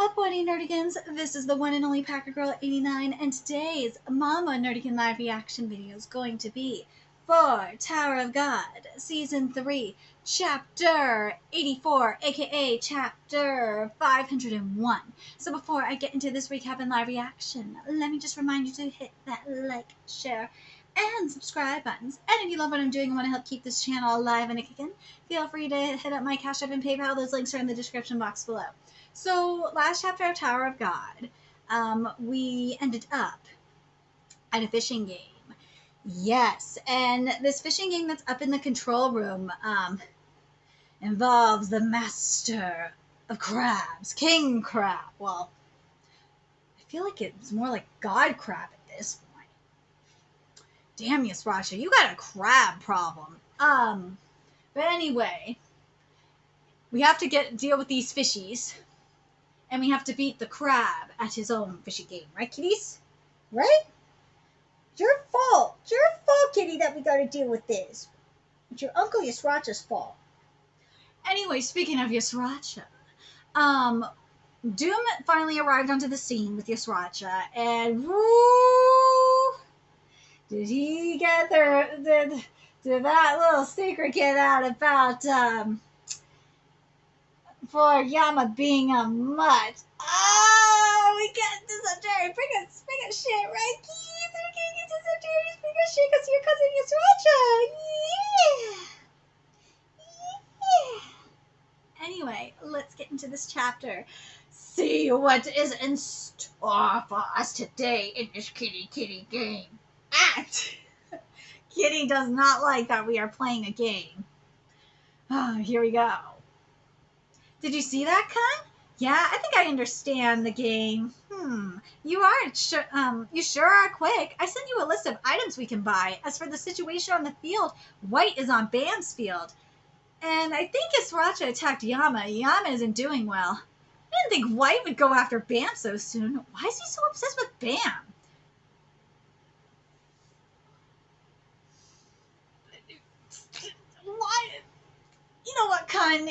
up, Woody Nerdigans? This is the one and only Packer Girl 89, and today's Mama Nerdigan live reaction video is going to be for Tower of God, Season 3, Chapter 84, aka Chapter 501. So before I get into this recap and live reaction, let me just remind you to hit that like, share, and subscribe buttons. And if you love what I'm doing and want to help keep this channel alive and kicking, feel free to hit up my Cash App and PayPal. Those links are in the description box below. So last chapter of Tower of God, we ended up at a fishing game. Yes, and this fishing game that's up in the control room involves the master of crabs, King Crab. Well, I feel like it's more like God Crab at this point. Damn you, Sriracha, you got a crab problem. But anyway, we have to deal with these fishies. And we have to beat the crab at his own fishing game. Right, kitties? Right? It's your fault. It's your fault, kitty, that we got to deal with this. It's your Uncle Yasracha's fault. Anyway, speaking of Yasracha, Doom finally arrived onto the scene with Yasracha, and woo! Did he get did that little secret get out about, for Yama being a mutt. Oh, we got dysentery. Bring us shit, right, Keith? We're gonna get dysentery. Bring us shit because your cousin is Racha. Yeah. Anyway, let's get into this chapter. See what is in store for us today in this kitty game. Act. Kitty does not like that we are playing a game. Oh, here we go. Did you see that, Kun? Yeah, I think I understand the game. You sure are quick. I sent you a list of items we can buy. As for the situation on the field, White is on Bam's field. And I think Sriracha attacked Yama. Yama isn't doing well. I didn't think White would go after Bam so soon. Why is he so obsessed with Bam? Why? You know what, Kun?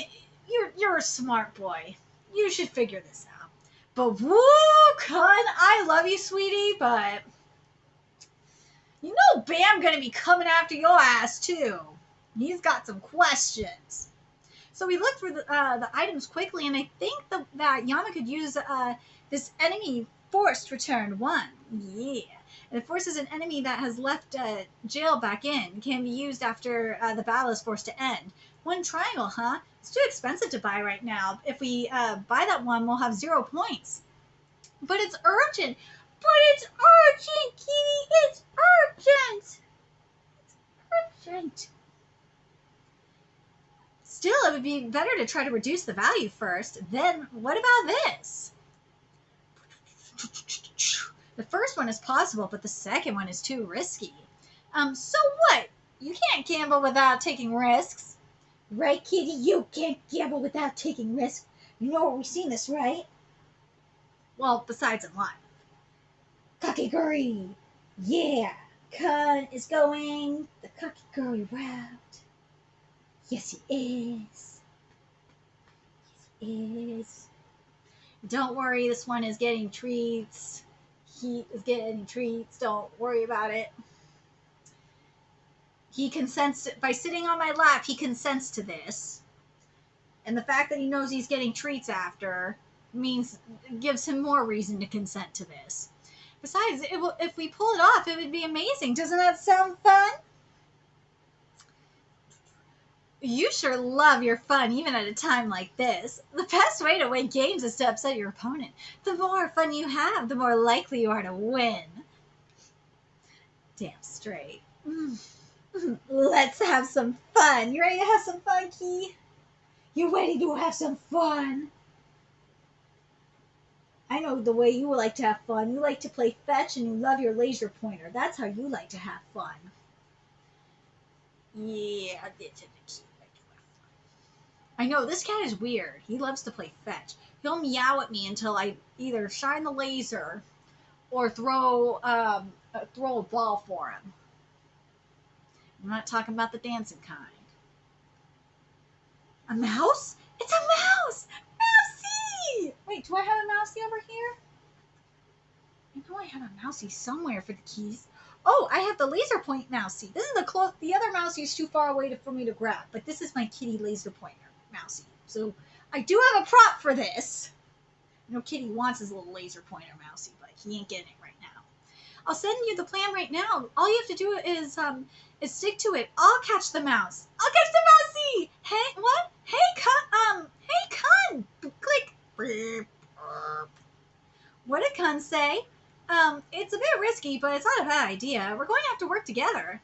You're a smart boy. You should figure this out. But woo, Kun, I love you, sweetie, but you know Bam gonna be coming after your ass too. He's got some questions. So we looked for the items quickly, and I think that Yama could use this enemy forced return 1. Yeah. And it forces an enemy that has left jail back in. Can be used after the battle is forced to end. 1 triangle, huh? It's too expensive to buy right now. If we buy that one, we'll have 0 points. But it's urgent. Kitty. It's urgent. It's urgent. Still, it would be better to try to reduce the value first. Then, what about this? The first one is possible, but the second one is too risky. So what? You can't gamble without taking risks. Right, kitty? You can't gamble without taking risks. You know where we've seen this, right? Well, besides in life. Kakiguri! Yeah! Kun is going the Kakiguri route. Yes, he is. Yes, he is. Don't worry, this one is getting treats. He is getting treats. Don't worry about it. He consents by sitting on my lap. He consents to this, and the fact that he knows he's getting treats after gives him more reason to consent to this. Besides, if we pull it off, it would be amazing. Doesn't that sound fun? You sure love your fun, even at a time like this. The best way to win games is to upset your opponent. The more fun you have, the more likely you are to win. Damn straight. Let's have some fun. You ready to have some fun, Key? You ready to have some fun? I know the way you like to have fun. You like to play fetch and you love your laser pointer. That's how you like to have fun. Yeah, I know, this cat is weird. He loves to play fetch. He'll meow at me until I either shine the laser or throw a ball for him. I'm not talking about the dancing kind. A mouse? It's a mouse! Mousy! Wait, do I have a mousey over here? I know I have a mousey somewhere for the keys. Oh, I have the laser point mousey. This is the other mousey is too far away for me to grab, but this is my kitty laser pointer mousey. So I do have a prop for this. You know, Kitty wants his little laser pointer mousey, but he ain't getting it right now. I'll send you the plan right now. All you have to do is stick to it. I'll catch the mouse. I'll catch the mousey. Hey, what? Hey, Kun. Click. What did Kun say? It's a bit risky, but it's not a bad idea. We're going to have to work together.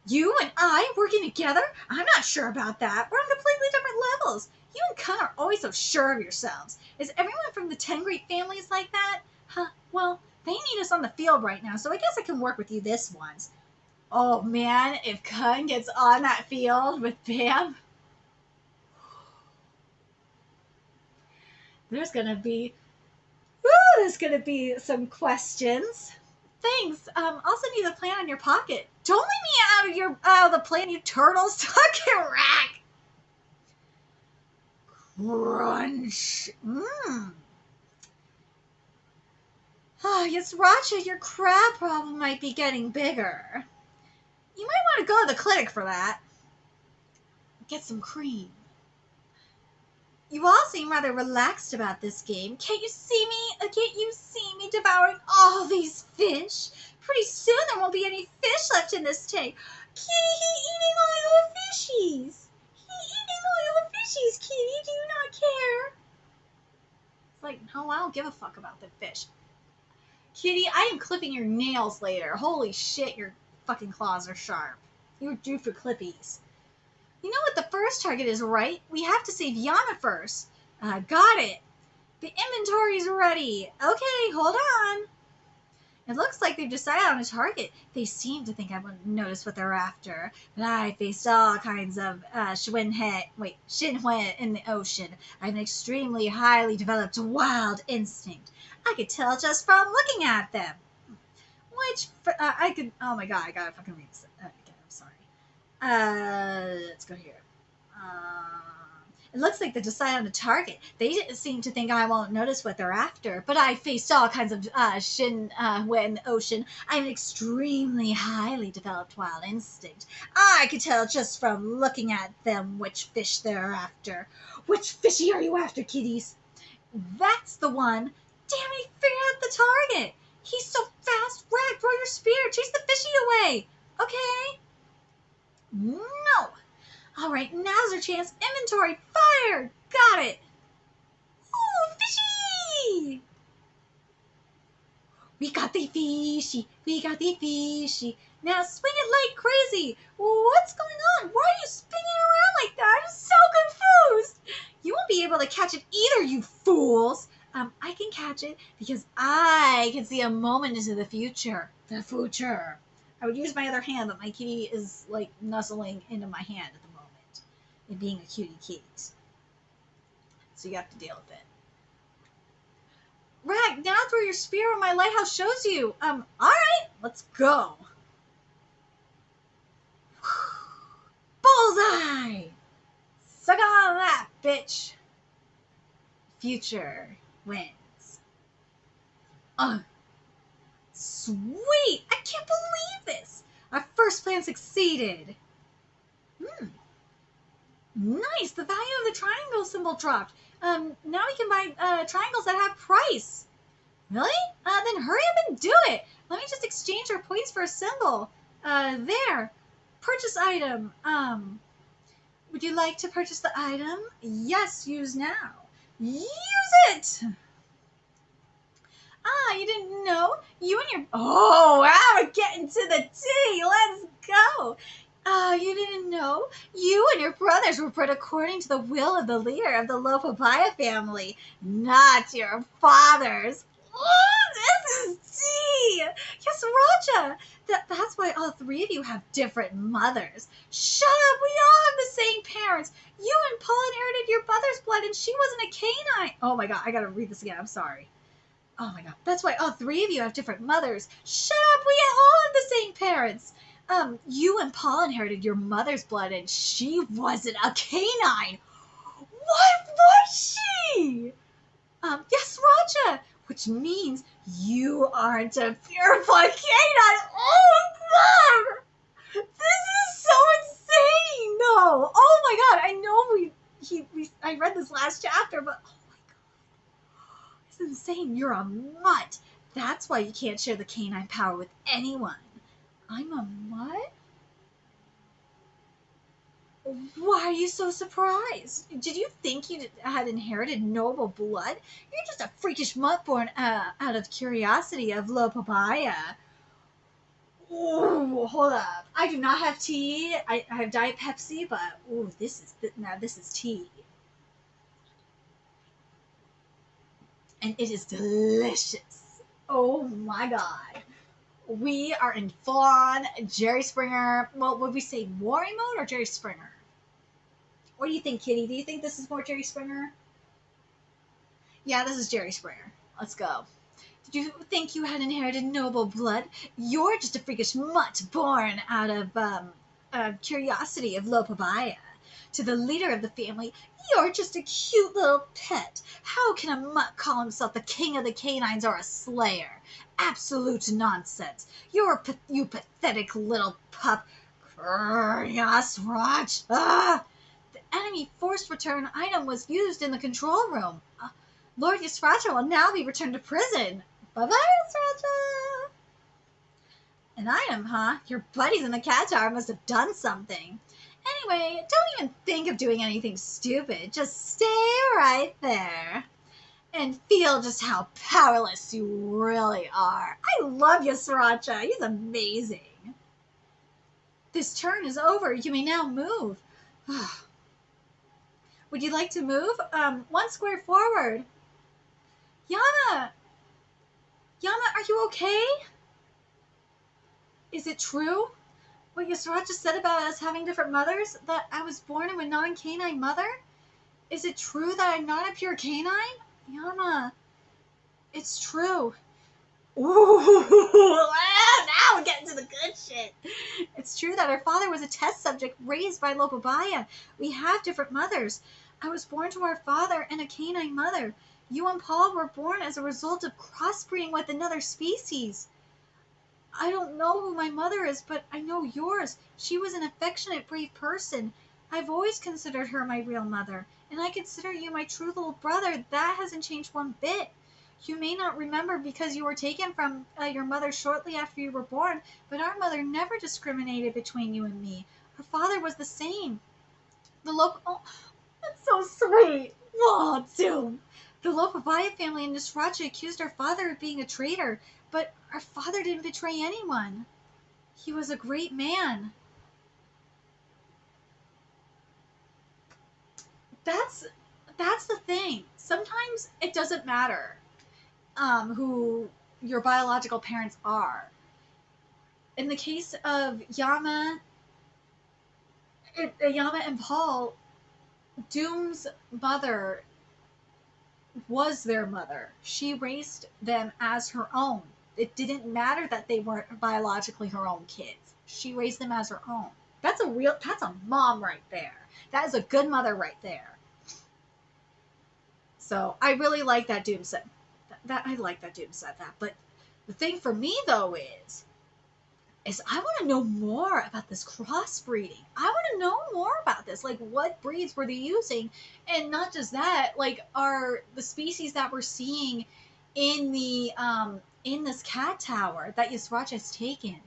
You and I working together? I'm not sure about that. We're on completely different levels. You and Kun are always so sure of yourselves. Is everyone from the 10 great families like that? Huh, well, they need us on the field right now, so I guess I can work with you this once. Oh man, if Kun gets on that field with Bam, there's gonna be some questions. Thanks. I'll send you the plan on your pocket. Don't leave me out of the plan, you turtle sucking rack. Crunch. Oh, yes, Racha, your crab problem might be getting bigger. You might want to go to the clinic for that. Get some cream. You all seem rather relaxed about this game. Can't you see me devouring all these fish? Pretty soon there won't be any fish left in this tank. Kitty, he eating all your fishies. Kitty. Do you not care? It's like, no, I don't give a fuck about the fish. Kitty, I am clipping your nails later. Holy shit, your fucking claws are sharp. You're due for clippies. You know what the first target is, right? We have to save Yana first. Got it. The inventory's ready. Okay, hold on. It looks like they've decided on a target. They seem to think I wouldn't notice what they're after. But I faced all kinds of Shinhui in the ocean. I have an extremely highly developed wild instinct. I could tell just from looking at them. Oh my god, I gotta fucking read this again. I'm sorry. Let's go here. It looks like they decide on a target. They seem to think I won't notice what they're after, but I faced all kinds of Shinhui in the ocean. I have an extremely highly developed wild instinct. I could tell just from looking at them which fish they're after. Which fishy are you after, kitties? That's the one. Damn it, he figured out the target. He's so fast. Rag, throw your spear. Chase the fishy away. Okay. No. All right, now's our chance. Inventory, fire! Got it. Ooh, fishy! We got the fishy. Now swing it like crazy. What's going on? Why are you spinning around like that? I'm so confused. You won't be able to catch it either, you fools. I can catch it because I can see a moment into the future. The future. I would use my other hand, but my kitty is like nuzzling into my hand at the moment. And being a cutie kitty. So you have to deal with it. Rag, now throw your spear where my lighthouse shows you. Alright, let's go. Bullseye! Suck on that, bitch. Future wins. Sweet! I can't believe this! Our first plan succeeded. Nice! The value of the triangle symbol dropped. Now we can buy triangles that have price. Really? Then hurry up and do it. Let me just exchange our points for a symbol. There. Purchase item. Would you like to purchase the item? Yes, use now. Use it! You didn't know? You and your... Oh, wow, we're getting to the tea. Let's go. You didn't know? You and your brothers were bred according to the will of the leader of the low papaya family, not your fathers. Oh, this is tea! Yes, Raja! That's why all three of you have different mothers. Shut up! We all have the same parents. You and Paul inherited your mother's blood, and she wasn't a canine. Oh my god, I gotta read this again. I'm sorry. Oh my god. That's why all three of you have different mothers. Shut up! We all have the same parents. You and Paul inherited your mother's blood, and she wasn't a canine. What was she? Yes, Raja, which means you aren't a purified canine. Oh my god, this is so insane. No, oh my god, I know I read this last chapter, but oh my god, this is insane. You're a mutt. That's why you can't share the canine power with anyone. I'm a mutt? Why are you so surprised? Did you think you had inherited noble blood? You're just a freakish mutt born out of curiosity of Lopabaya. Ooh, hold up. I do not have tea. I have Diet Pepsi, but ooh, this is tea. And it is delicious. Oh my god. We are in full on Jerry Springer. Well, would we say Warring mode or Jerry Springer? What do you think, Kitty? Do you think this is more Jerry Springer? Yeah, this is Jerry Springer. Let's go. Did you think you had inherited noble blood? You're just a freakish mutt born out of curiosity of Lopabaya. To the leader of the family, you're just a cute little pet. How can a mutt call himself the king of the canines or a slayer? Absolute nonsense. You pathetic little pup. Yes, Raj. Ah! The enemy forced return item was used in the control room. Lord Yasraja will now be returned to prison. Bye-bye, Yasraja. An item, huh? Your buddies in the cat tower must have done something. Anyway, don't even think of doing anything stupid. Just stay right there and feel just how powerless you really are. I love Yasraja. He's amazing. This turn is over. You may now move. Would you like to move? 1 square forward. Yama! Yama, are you okay? Is it true what Yasraja said about us having different mothers? That I was born of a non-canine mother? Is it true that I'm not a pure canine? Yama, it's true. Ooh, now we're getting to the good shit. It's true that our father was a test subject raised by Lopabaya. We have different mothers. I was born to our father and a canine mother. You and Paul were born as a result of crossbreeding with another species. I don't know who my mother is, but I know yours. She was an affectionate, brave person. I've always considered her my real mother, and I consider you my true little brother. That hasn't changed one bit. You may not remember because you were taken from your mother shortly after you were born, but our mother never discriminated between you and me. Her father was the same. Oh, that's so sweet. Oh, Doom. The Lopabaya family in Nisracha accused our father of being a traitor, but our father didn't betray anyone. He was a great man. That's the thing. Sometimes it doesn't matter who your biological parents are. In the case of Yama and Paul, Doom's mother was their mother. She raised them as her own. It didn't matter that they weren't biologically her own kids. She raised them as her own. That's a mom right there. That is a good mother right there. So I really like that Doom said that. I like that Doom said that. But the thing for me though is I want to know more about this crossbreeding. I want to know more about this. Like, what breeds were they using? And not just that, like, are the species that we're seeing in this cat tower that Yasraja has taken,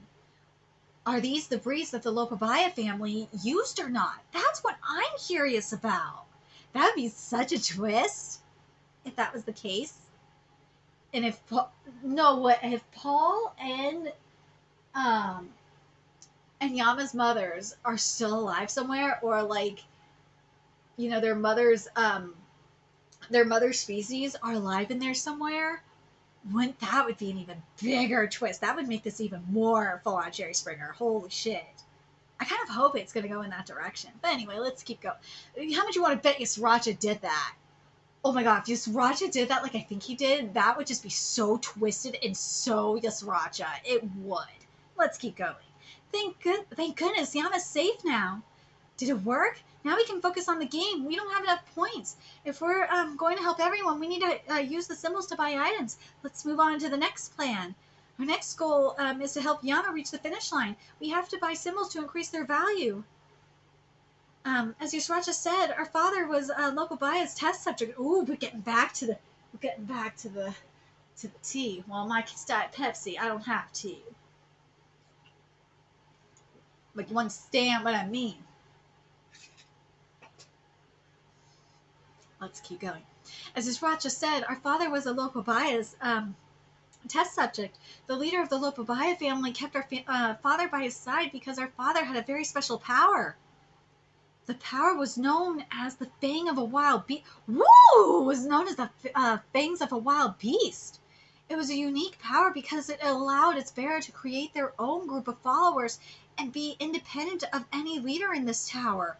are these the breeds that the Lopabaya family used or not? That's what I'm curious about. That would be such a twist if that was the case. And if Paul and Yama's mothers are still alive somewhere, or like, you know, their mother's species are alive in there somewhere, that would be an even bigger twist. That would make this even more full on Jerry Springer. Holy shit. I kind of hope it's going to go in that direction. But anyway, let's keep going. How much you want to bet Yasraja did that? Oh my god, if Yasraja did that like I think he did, that would just be so twisted and so Yasraja. It would. Let's keep going. Thank goodness, Yama's safe now. Did it work? Now we can focus on the game. We don't have enough points. If we're going to help everyone, we need to use the symbols to buy items. Let's move on to the next plan. Our next goal is to help Yama reach the finish line. We have to buy symbols to increase their value. As Yusracha said, our father was local bias test subject. Ooh, we're getting back to the tea. Well, my kids diet Pepsi. I don't have tea. But you understand what I mean. Let's keep going. As Yusracha said, our father was a local bias test subject. The leader of the Lopabaya family kept our father by his side because our father had a very special power. The power was known as the Fang of a Wild Beast. Woo! Was known as the Fangs of a Wild Beast. It was a unique power because it allowed its bearer to create their own group of followers and be independent of any leader in this tower.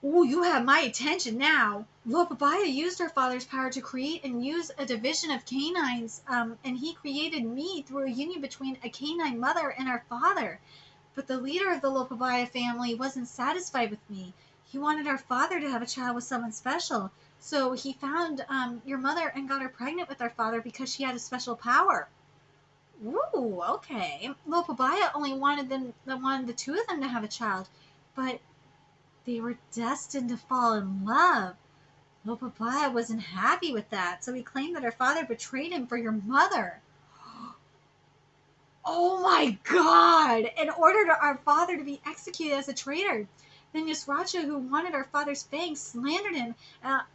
Ooh, you have my attention now. Lopabaya used her father's power to create and use a division of canines, and he created me through a union between a canine mother and our father. But the leader of the Lopabaya family wasn't satisfied with me. He wanted our father to have a child with someone special. So he found your mother and got her pregnant with our father because she had a special power. Ooh, okay. Lopabaya only wanted the two of them to have a child, but they were destined to fall in love. Lopabaya wasn't happy with that, so he claimed that her father betrayed him for your mother. Oh my god! And ordered our father to be executed as a traitor. Then Yusracha, who wanted our father's fangs, slandered him.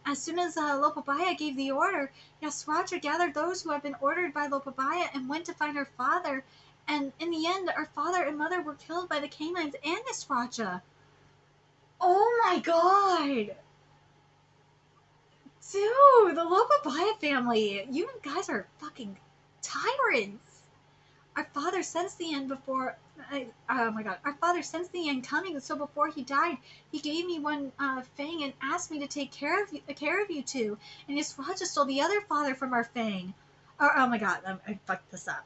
As soon as Lopabaya gave the order, Yusracha gathered those who had been ordered by Lopabaya and went to find our father. And in the end, our father and mother were killed by the canines and Yusracha. Oh my god! Dude, the Lopabaya family, you guys are fucking tyrants. Our father sensed the end before. Oh my god! Our father sensed the end coming, so before he died, he gave me one fang and asked me to take care of you two. And Yusracha stole the other father from our fang. Oh my god! I fucked this up.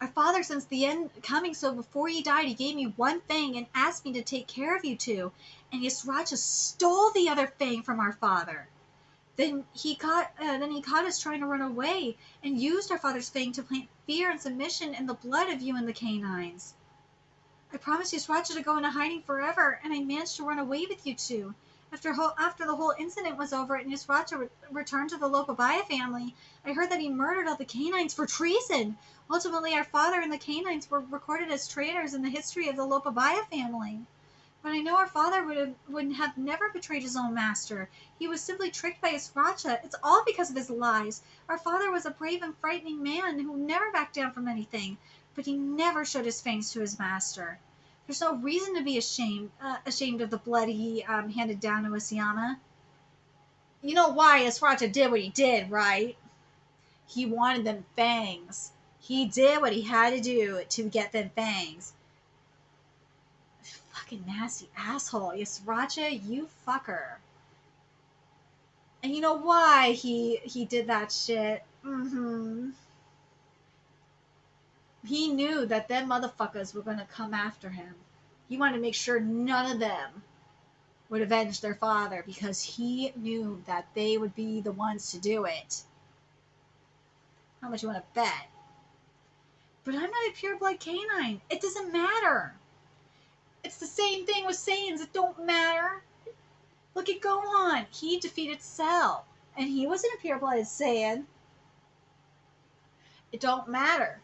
Our father sensed the end coming, so before he died, he gave me one fang and asked me to take care of you two. And Yusracha stole the other fang from our father. Then he caught us trying to run away and used our father's fang to plant fear and submission in the blood of you and the canines. I promised Yusracha to go into hiding forever, and I managed to run away with you two. After the whole incident was over and Yusracha returned to the Lopabaya family, I heard that he murdered all the canines for treason. Ultimately, our father and the canines were recorded as traitors in the history of the Lopabaya family. But I know our father would have never betrayed his own master. He was simply tricked by Yusracha. It's all because of his lies. Our father was a brave and frightening man who never backed down from anything, but he never showed his fangs to his master. There's no reason to be ashamed of the blood he handed down to us, Yama. You know why Yusracha did what he did, right? He wanted them fangs. He did what he had to do to get them fangs. Fucking nasty asshole. Yusracha, you fucker. And you know why he did that shit? He knew that them motherfuckers were gonna come after him. He wanted to make sure none of them would avenge their father because he knew that they would be the ones to do it. How much you want to bet? But I'm not a pure-blood canine. It doesn't matter. It's the same thing with Saiyans. It don't matter. Look at Gohan. He defeated Cell. And he wasn't a pure-blooded Saiyan. It don't matter.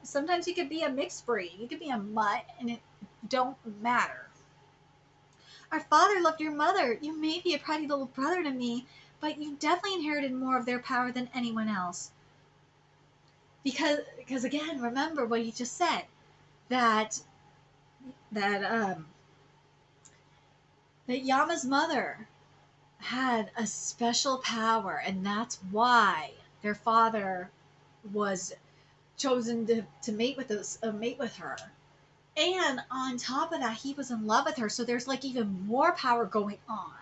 Sometimes you could be a mixed breed. You could be a mutt, and it don't matter. Our father loved your mother. You may be a pretty little brother to me, but you definitely inherited more of their power than anyone else. Because again, remember what he just said. That Yama's mother had a special power, and that's why their father was chosen to mate with her. And on top of that, he was in love with her, so there's like even more power going on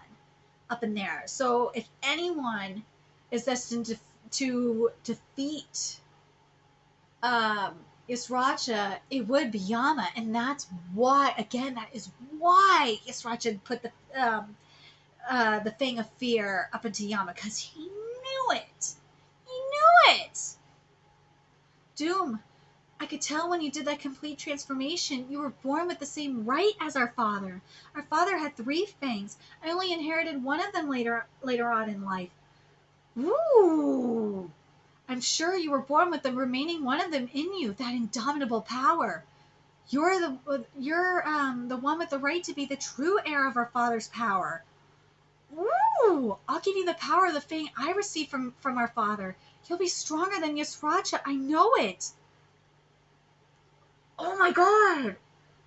up in there. So if anyone is destined to defeat Yasracha, it would be Yama, and that's why. Again, that is why Yasracha put the Fang of Fear up into Yama, because he knew it. He knew it. Doom, I could tell when you did that complete transformation, you were born with the same right as our father. Our father had 3 fangs. I only inherited one of them later on in life. Ooh! I'm sure you were born with the remaining one of them in you, that indomitable power. You're the one with the right to be the true heir of our father's power. Ooh! I'll give you the power of the Fang I received from our father. You'll be stronger than Yasracha. I know it. Oh my god!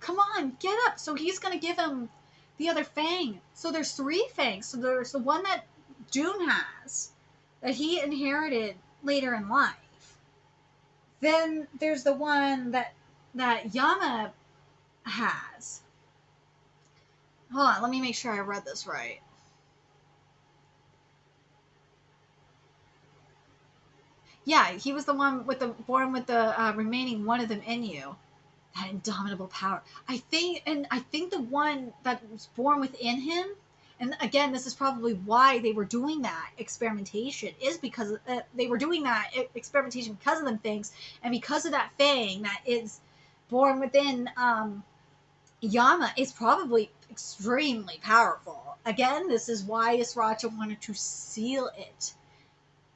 Come on, get up. So he's gonna give him the other Fang. So there's 3 Fangs. So there's the one that Doom has, that he inherited later in life. Then there's the one that Yama has. Hold on, let me make sure I read this right. Yeah, he was the one with the born with the remaining one of them in you. That indomitable power. I think the one that was born within him, and again, this is probably why they were doing that experimentation, is because they were doing that experimentation because of them things, and because of that Fang that is born within Yama is probably extremely powerful. Again, this is why Yasracha wanted to seal it.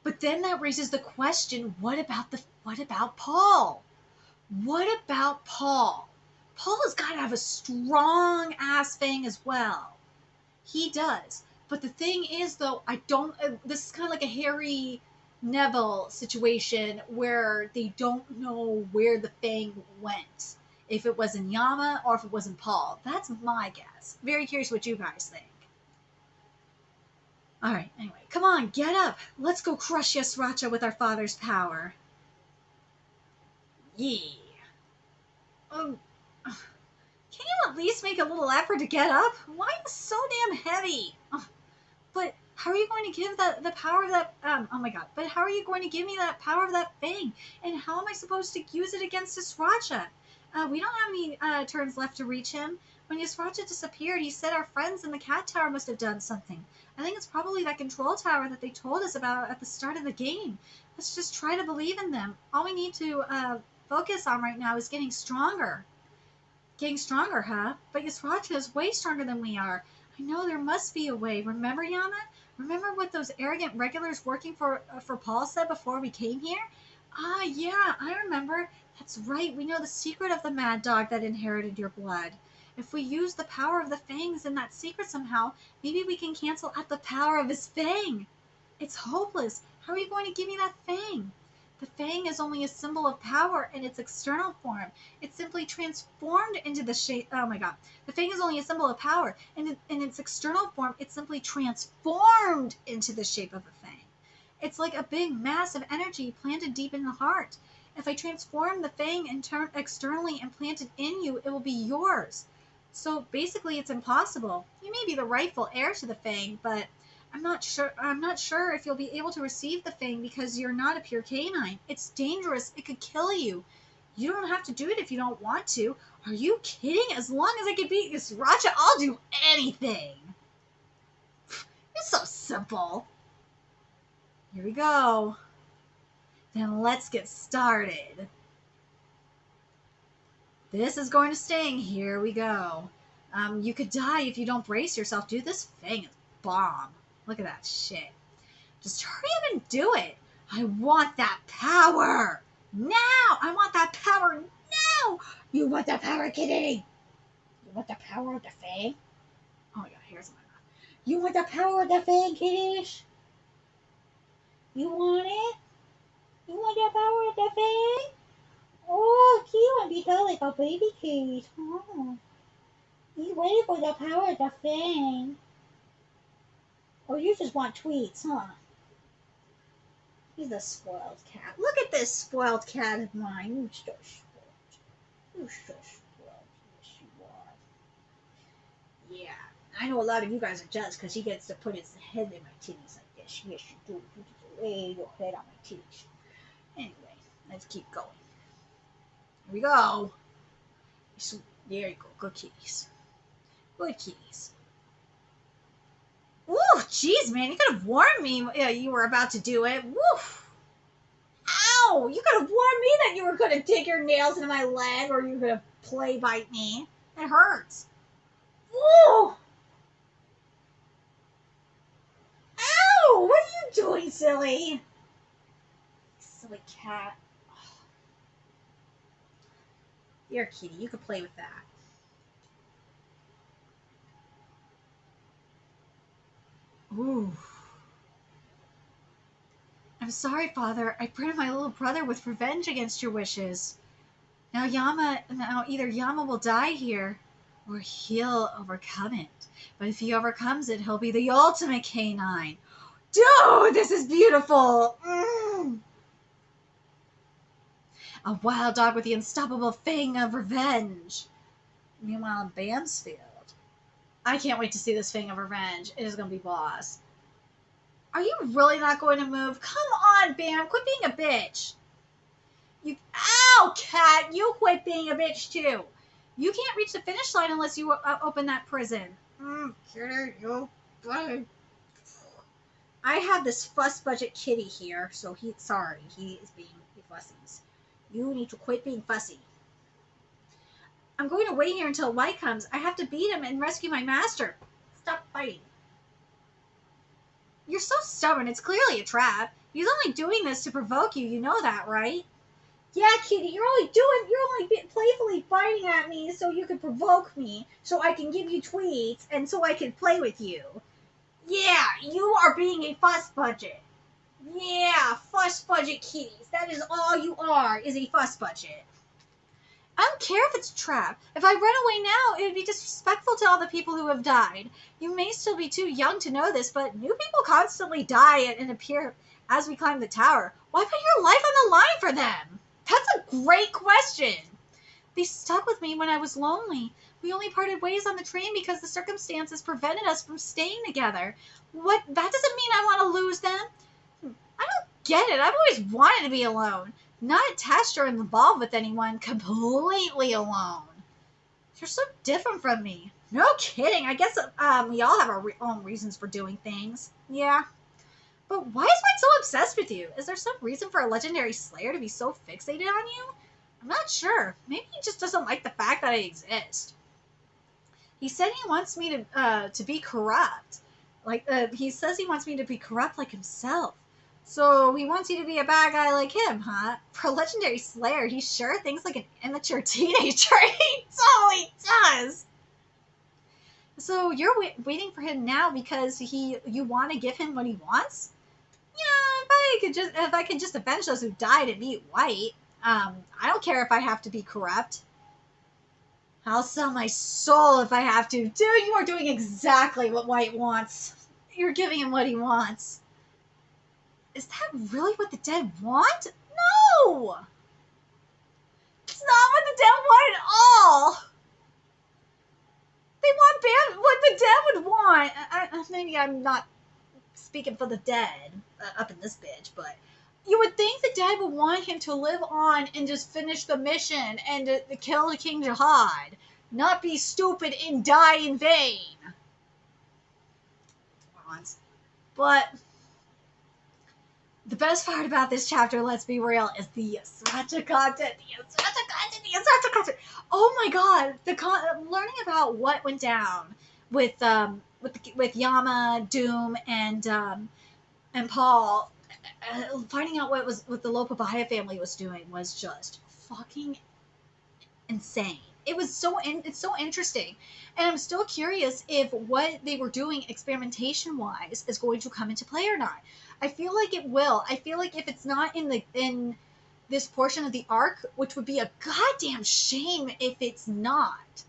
But then that raises the question: what about Paul? What about Paul? Paul has got to have a strong ass Fang as well. He does. But the thing is, though, I don't. This is kind of like a Harry Neville situation where they don't know where the Fang went. If it was in Yama or if it was in Paul. That's my guess. Very curious what you guys think. Alright, anyway. Come on, get up. Let's go crush Yasracha with our father's power. Yeah. Can you at least make a little effort to get up? Why is it so damn heavy? But how are you going to give the power of that, oh my god, but how are you going to give me that power of that Fang? And how am I supposed to use it against Yasracha? We don't have any turns left to reach him. When Yasracha disappeared, he said our friends in the cat tower must have done something. I think it's probably that control tower that they told us about at the start of the game. Let's just try to believe in them. All we need to focus on right now is getting stronger. Getting stronger, huh? But Yasracha is way stronger than we are. I know there must be a way. Remember, Yama? Remember what those arrogant regulars working for Paul said before we came here? Ah, yeah, I remember. That's right. We know the secret of the mad dog that inherited your blood. If we use the power of the Fangs in that secret somehow, maybe we can cancel out the power of his Fang. It's hopeless. How are you going to give me that Fang? The Fang is only a symbol of power in its external form. It's simply transformed into the shape. Oh my god. The Fang is only a symbol of power. In its external form, it's simply transformed into the shape of a Fang. It's like a big mass of energy planted deep in the heart. If I transform the Fang externally and plant it in you, it will be yours. So basically, it's impossible. You may be the rightful heir to the Fang, but I'm not sure if you'll be able to receive the Fang because you're not a pure canine. It's dangerous. It could kill you. You don't have to do it if you don't want to. Are you kidding? As long as I can beat Yasracha, I'll do anything. It's so simple. Here we go. Then let's get started. This is going to sting. Here we go. You could die if you don't brace yourself. Dude, this Fang is bomb. Look at that shit. Just hurry up and do it. I want that power. Now. I want that power now. You want the power, kitty. You want the power of the Fang? Oh my god, here's my mouth. You want the power of the Fang, kitties? You want it? You want the power of the Fang? Oh, you want to become like a baby kitty. Oh. You waiting for the power of the Fang. Or you just want tweets, huh? He's a spoiled cat. Look at this spoiled cat of mine. You're so spoiled. You're so spoiled. Yes, you are. Yeah. I know a lot of you guys are jealous because he gets to put his head in my titties like this. Yes, you do. You just lay your head on my titties. Anyway, let's keep going. Here we go. There you go. Good kitties. Good kitties. Ooh, jeez, man. You could have warned me you were about to do it. Woof. Ow! You could have warned me that you were going to dig your nails into my leg or you were going to play bite me. It hurts. Ooh! Ow! What are you doing, silly? Silly cat. You're a kitty. You could play with that. Ooh. I'm sorry, Father. I burdened my little brother with revenge against your wishes. Now either Yama will die here, or he'll overcome it. But if he overcomes it, he'll be the ultimate canine. Dude, this is beautiful. A wild dog with the unstoppable fang of revenge. Meanwhile, in Bamsfield, I can't wait to see this fang of revenge. It is going to be boss. Are you really not going to move? Come on, Bam. Quit being a bitch. Ow, cat. You quit being a bitch, too. You can't reach the finish line unless you open that prison. Kitty, you. I have this fuss budget kitty here, so he is being fussies. You need to quit being fussy. I'm going to wait here until White comes. I have to beat him and rescue my master. Stop fighting. You're so stubborn. It's clearly a trap. He's only doing this to provoke you. You know that, right? Yeah, kitty, you're only playfully biting at me so you can provoke me, so I can give you tweets, and so I can play with you. Yeah, you are being a fuss budget. Yeah, fuss budget kitties. That is all you are, is a fuss budget. I don't care if it's a trap. If I run away now, it would be disrespectful to all the people who have died. You may still be too young to know this, but new people constantly die and appear as we climb the tower. Why put your life on the line for them? That's a great question. They stuck with me when I was lonely. We only parted ways on the train because the circumstances prevented us from staying together. What? That doesn't mean I want to lose them. I don't get it. I've always wanted to be alone. Not attached or involved with anyone. Completely alone. You're so different from me. No kidding. I guess we all have our own reasons for doing things. Yeah. But why is White so obsessed with you? Is there some reason for a legendary slayer to be so fixated on you? I'm not sure. Maybe he just doesn't like the fact that I exist. He said he wants me to be corrupt. He says he wants me to be corrupt like himself. So he wants you to be a bad guy like him, huh? For a legendary slayer, he sure thinks like an immature teenager. He totally does. So you're waiting for him now because you want to give him what he wants? Yeah, if I could just avenge those who died and beat White. I don't care if I have to be corrupt. I'll sell my soul if I have to. Dude, you are doing exactly what White wants. You're giving him what he wants. Is that really what the dead want? No! It's not what the dead want at all! They want what the dead would want. Maybe I'm not speaking for the dead up in this bitch, but you would think the dead would want him to live on and just finish the mission and to kill the King Jihad, not be stupid and die in vain. But the best part about this chapter, let's be real, is the Sriracha content. The Sriracha content. Oh my god, learning about what went down with Yama, Doom, and Paul, finding out what the Lopabaya family was doing was just fucking insane. It's so interesting, and I'm still curious if what they were doing experimentation wise is going to come into play or not. I feel like it will. I feel like if it's not in this portion of the arc, which would be a goddamn shame if it's not.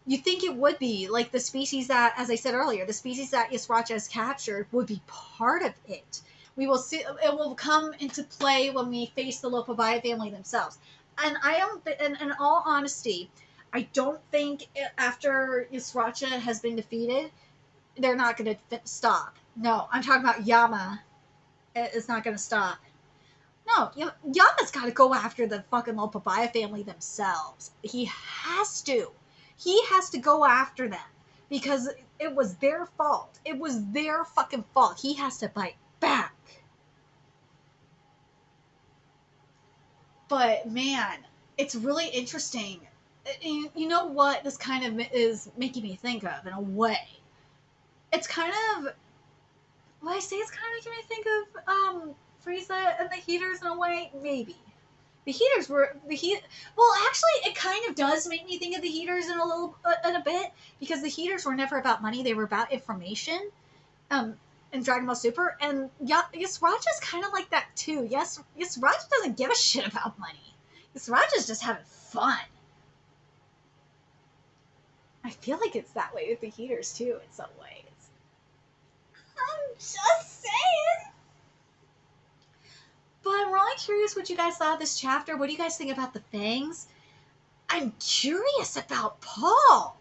You think it would be, like the species that, as I said earlier, the species that Yasracha has captured would be part of it. We will see, it will come into play when we face the Lopabaya family themselves. And in all honesty, I don't think after Yasracha has been defeated, they're not going to stop. No, I'm talking about Yama. It's not going to stop. No, Yama's got to go after the fucking little papaya family themselves. He has to. He has to go after them because it was their fault. It was their fucking fault. He has to fight back. But man, it's really interesting. You know what this kind of is making me think of in a way? It's kind of, well, I say it's kind of making me think of Frieza and the Heaters in a way, maybe. The Heaters were well, actually, it kind of does make me think of the Heaters in a bit because the Heaters were never about money; they were about information. In Dragon Ball Super, and Yasraja's kind of like that too. Yasraja doesn't give a shit about money. Yasraja's just having fun. I feel like it's that way with the Heaters too, in some ways. I'm just saying. But I'm really curious what you guys thought of this chapter. What do you guys think about the Fangs? I'm curious about Paul.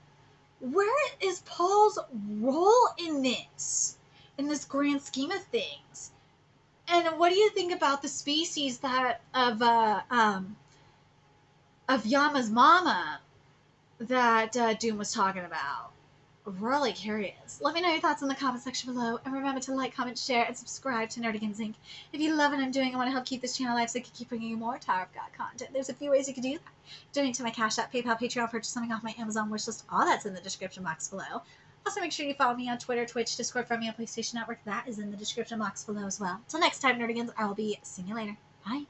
Where is Paul's role in this grand scheme of things? And what do you think about the species that of Yama's mama that Doom was talking about? Really curious. Let me know your thoughts in the comment section below, and remember to like, comment, share, and subscribe to Nerdigans Inc. If you love what I'm doing and want to help keep this channel alive so I can keep bringing you more Tower of God content, there's a few ways you can do that. Donate to my Cash App, PayPal, Patreon, purchase something off my Amazon wishlist. All that's in the description box below. Also, make sure you follow me on Twitter, Twitch, Discord, friend me on PlayStation Network. That is in the description box below as well. Till next time, Nerdigans, I will be seeing you later. Bye.